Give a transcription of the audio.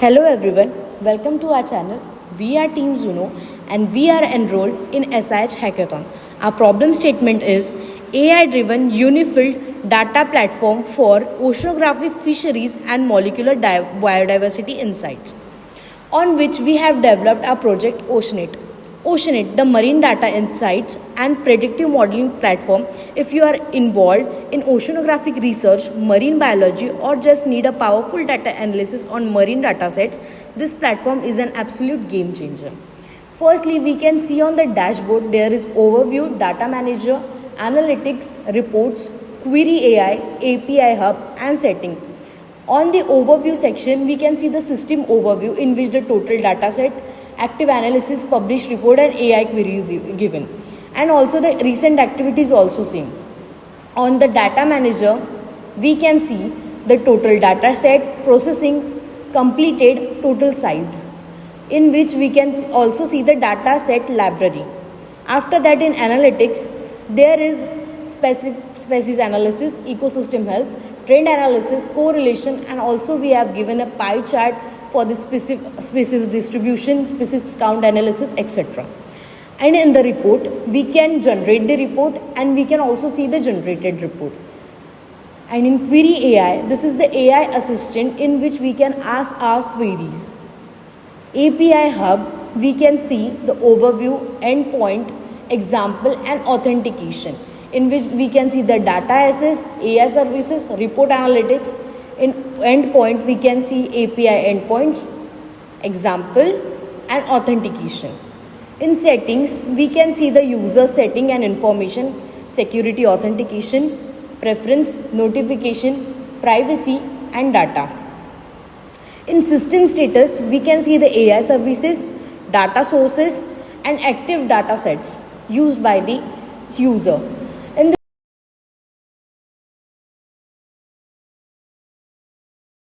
Hello everyone, welcome to our channel. We are Team Zuno and we are enrolled in SIH Hackathon. Our problem statement is AI driven unifilled data platform for oceanographic fisheries and molecular biodiversity insights, on which we have developed our project Oceanit. Oceanit, the marine data insights and predictive modeling platform. If you are involved in oceanographic research, marine biology, or just need a powerful data analysis on marine datasets, this platform is an absolute game changer. Firstly, we can see on the dashboard there is overview, data manager, analytics, reports, query AI, API hub, and setting. On the overview section, we can see the system overview in which the total dataset, active analysis, published report, and AI queries given. And also the recent activities also seen. On the data manager, we can see the total dataset, processing, completed, total size, in which we can also see the dataset library. After that, in analytics, there is species analysis, ecosystem health, trend analysis, correlation, and also we have given a pie chart for the species distribution, species count analysis, etc. And in the report, we can generate the report and we can also see the generated report. And in query AI, this is the AI assistant in which we can ask our queries. API hub, we can see the overview, endpoint, example, and authentication, in which we can see the data access, AI services, report analytics. In endpoint, we can see API endpoints, example, and authentication. In settings, we can see the user setting and information, security authentication, preference, notification, privacy, and data. In system status, we can see the AI services, data sources, and active data sets used by the user.